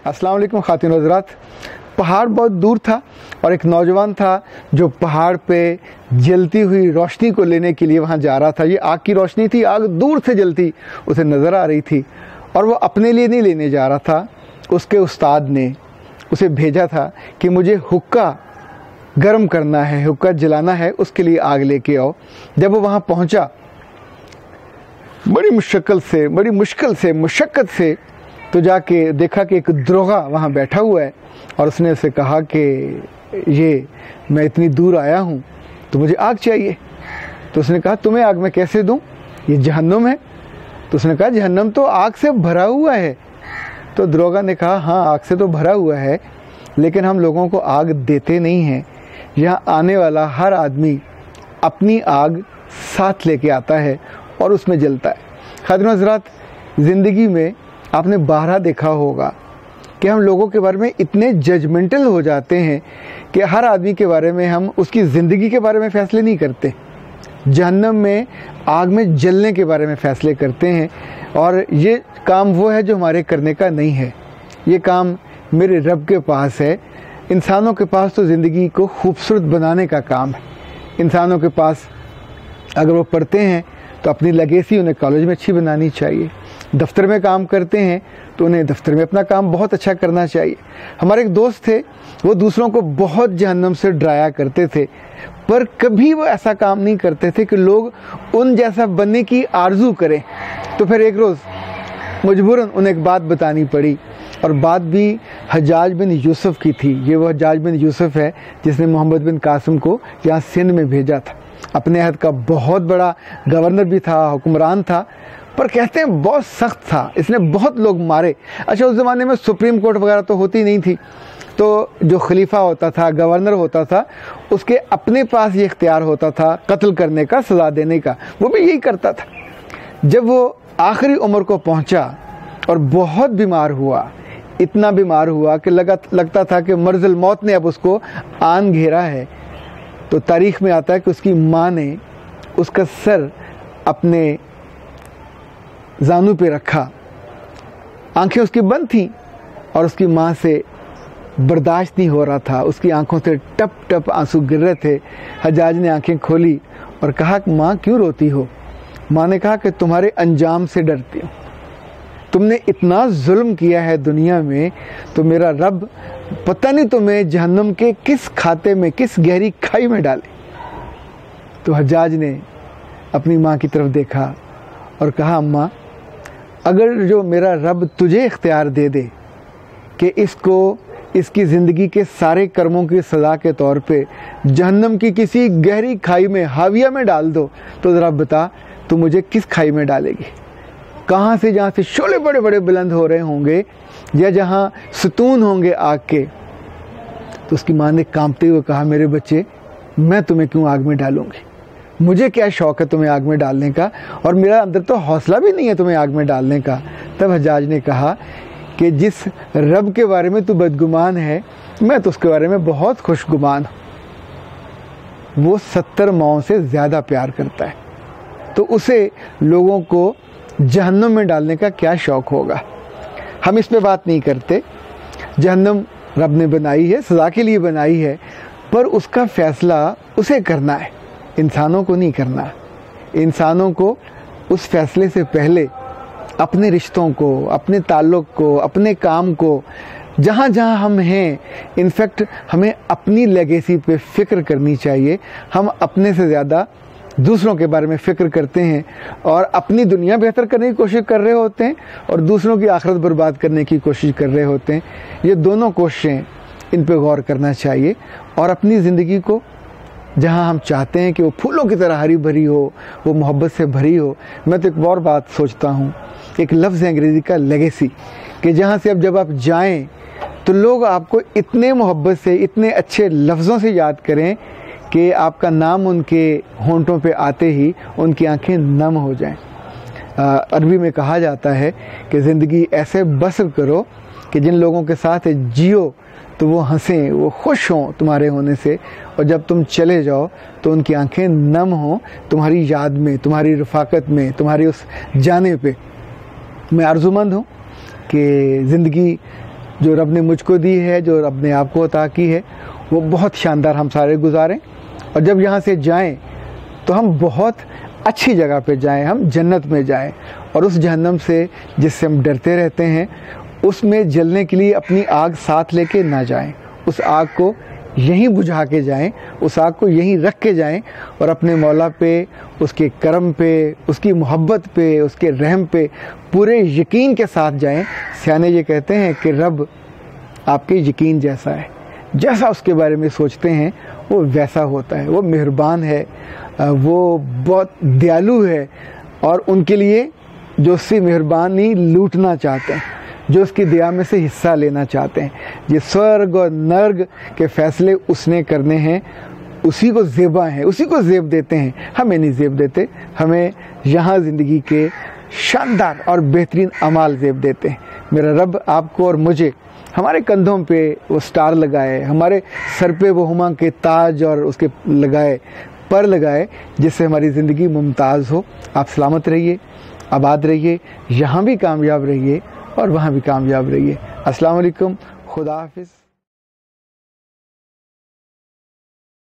अस्सलाम वालेकुम ख़ातिन व हज़रात। पहाड़ बहुत दूर था और एक नौजवान था जो पहाड़ पे जलती हुई रोशनी को लेने के लिए वहाँ जा रहा था। ये आग की रोशनी थी, आग दूर से जलती उसे नज़र आ रही थी और वो अपने लिए नहीं लेने जा रहा था। उसके उस्ताद ने उसे भेजा था कि मुझे हुक्का गर्म करना है, हुक्का जलाना है, उसके लिए आग लेके आओ। जब वो वहाँ पहुँचा, बड़ी मुश्किल से मुशक्क़त से तो जाके देखा कि एक दरोगा वहाँ बैठा हुआ है और उसने उसे कहा कि ये मैं इतनी दूर आया हूँ तो मुझे आग चाहिए। तो उसने कहा तुम्हें आग मैं कैसे दूँ, ये जहन्नुम है। तो उसने कहा जहन्नुम तो आग से भरा हुआ है। तो दरोगा ने कहा हाँ, आग से तो भरा हुआ है, लेकिन हम लोगों को आग देते नहीं हैं। यहाँ आने वाला हर आदमी अपनी आग साथ लेके आता है और उसमें जलता है। ख़ातिन हज़रात, ज़िंदगी में आपने बारहा देखा होगा कि हम लोगों के बारे में इतने जजमेंटल हो जाते हैं कि हर आदमी के बारे में हम उसकी ज़िंदगी के बारे में फ़ैसले नहीं करते, जहन्नम में आग में जलने के बारे में फ़ैसले करते हैं। और ये काम वो है जो हमारे करने का नहीं है, ये काम मेरे रब के पास है। इंसानों के पास तो ज़िंदगी को खूबसूरत बनाने का काम है। इंसानों के पास अगर वो पढ़ते हैं तो अपनी लेगेसी उन्हें कॉलेज में अच्छी बनानी चाहिए। दफ्तर में काम करते हैं तो उन्हें दफ्तर में अपना काम बहुत अच्छा करना चाहिए। हमारे एक दोस्त थे, वो दूसरों को बहुत जहन्नम से डराया करते थे, पर कभी वो ऐसा काम नहीं करते थे कि लोग उन जैसा बनने की आरजू करें। तो फिर एक रोज़ मजबूरन उन्हें एक बात बतानी पड़ी, और बात भी हज्जाज बिन यूसुफ की थी। ये वो हज्जाज बिन यूसुफ है जिसने मोहम्मद बिन कासिम को यहाँ सिंध में भेजा था। अपने अहद का बहुत बड़ा गवर्नर भी था, हुक्मरान था, पर कहते हैं बहुत सख्त था। इसने बहुत लोग मारे। अच्छा, उस ज़माने में सुप्रीम कोर्ट वगैरह तो होती नहीं थी, तो जो खलीफा होता था, गवर्नर होता था, उसके अपने पास ये इख्तियार होता था कत्ल करने का, सज़ा देने का। वो भी यही करता था। जब वो आखिरी उम्र को पहुंचा और बहुत बीमार हुआ, इतना बीमार हुआ कि लगता था कि मर्ज़ल मौत ने अब उसको आन घेरा है, तो तारीख़ में आता है कि उसकी माँ ने उसका सर अपने जानू पे रखा, आंखें उसकी बंद थीं और उसकी माँ से बर्दाश्त नहीं हो रहा था, उसकी आंखों से टप टप आंसू गिर रहे थे। हज्जाज ने आंखें खोली और कहा कि माँ क्यों रोती हो? माँ ने कहा कि तुम्हारे अंजाम से डरती हूँ, तुमने इतना जुल्म किया है दुनिया में, तो मेरा रब पता नहीं तुम्हें जहन्नम के किस खाते में, किस गहरी खाई में डाले। तो हज्जाज ने अपनी माँ की तरफ देखा और कहा अम्मा, अगर जो मेरा रब तुझे इख्तियार दे दे कि इसको इसकी ज़िंदगी के सारे कर्मों की सज़ा के तौर पे जहन्नम की किसी गहरी खाई में, हाविया में डाल दो, तो ज़रा बता तू मुझे किस खाई में डालेगी? कहाँ से, जहाँ से शोले बड़े बड़े बुलंद हो रहे होंगे या जहाँ सतून होंगे आग के? तो उसकी माँ ने कांपते हुए कहा, मेरे बच्चे, मैं तुम्हें क्यों आग में डालूंगी? मुझे क्या शौक़ है तुम्हें आग में डालने का, और मेरा अंदर तो हौसला भी नहीं है तुम्हें आग में डालने का। तब हज्जाज ने कहा कि जिस रब के बारे में तू बदगुमान है, मैं तो उसके बारे में बहुत खुशगुमान हूँ। वो 70 माओं से ज़्यादा प्यार करता है, तो उसे लोगों को जहन्नम में डालने का क्या शौक़ होगा? हम इस पे बात नहीं करते। जहन्नम रब ने बनाई है, सज़ा के लिए बनाई है, पर उसका फ़ैसला उसे करना है, इंसानों को नहीं करना। इंसानों को उस फैसले से पहले अपने रिश्तों को, अपने ताल्लुक़ को, अपने काम को, जहाँ जहाँ हम हैं, इनफैक्ट हमें अपनी लेगेसी पे फ़िक्र करनी चाहिए। हम अपने से ज़्यादा दूसरों के बारे में फ़िक्र करते हैं और अपनी दुनिया बेहतर करने की कोशिश कर रहे होते हैं और दूसरों की आखिरत बर्बाद करने की कोशिश कर रहे होते हैं। ये दोनों कोशिशें, इन पे गौर करना चाहिए और अपनी ज़िंदगी को जहाँ हम चाहते हैं कि वो फूलों की तरह हरी भरी हो, वो मोहब्बत से भरी हो। मैं तो एक और बात सोचता हूँ, एक लफ्ज़ है अंग्रेज़ी का लेगेसी, कि जहाँ से अब जब आप जाएं तो लोग आपको इतने मोहब्बत से, इतने अच्छे लफ्ज़ों से याद करें कि आपका नाम उनके होंठों पे आते ही उनकी आंखें नम हो जाएं। अरबी में कहा जाता है कि ज़िंदगी ऐसे बसर करो कि जिन लोगों के साथ जियो तो वो हंसें, वो खुश हों तुम्हारे होने से, और जब तुम चले जाओ तो उनकी आंखें नम हों तुम्हारी याद में, तुम्हारी रफ़ाकत में, तुम्हारी उस जाने पे। मैं आरज़ूमंद हूँ कि ज़िंदगी جو رب نے مجھ کو دی ہے, جو رب نے آپ کو عطا کی ہے, وہ بہت شاندار ہم سارے گزاریں. اور جب یہاں سے جائیں تو ہم بہت اچھی جگہ پہ جائیں, ہم جنت میں جائیں, اور اس جہنم سے جس سے ہم ڈرتے رہتے ہیں اس میں جلنے کے لیے اپنی آگ ساتھ لے کے نہ جائیں. اس آگ کو یہیں بجھا کے جائیں, اس آگ کو یہیں رکھ کے جائیں, اور اپنے مولا پہ, اس کے کرم پہ, اس کی محبت پہ, اس کے رحم پہ پورے یقین کے ساتھ جائیں. سیانے یہ کہتے ہیں کہ رب آپ کے یقین جیسا ہے, جیسا اس کے بارے میں سوچتے ہیں وہ ویسا ہوتا ہے. وہ مہربان ہے, وہ بہت دیالو ہے, اور ان کے لیے جو اس سے مہربانی لوٹنا چاہتے ہیں, جو اس کی دیا میں سے حصہ لینا چاہتے ہیں, یہ سورگ اور نرگ کے فیصلے اس نے کرنے ہیں, اسی کو زیبا ہیں, اسی کو زیب دیتے ہیں. ہمیں نہیں زیب دیتے, ہمیں یہاں زندگی کے شاندار اور بہترین اعمال زیب دیتے ہیں. میرا رب آپ کو اور مجھے ہمارے کندھوں پہ وہ سٹار لگائے, ہمارے سر پہ وہ ہما کے تاج اور اس کے لگائے پر لگائے, جس سے ہماری زندگی ممتاز ہو. آپ سلامت رہیے, آباد رہیے, یہاں بھی کامیاب رہیے اور وہاں بھی کامیاب رہیے. السلام علیکم, خدا حافظ.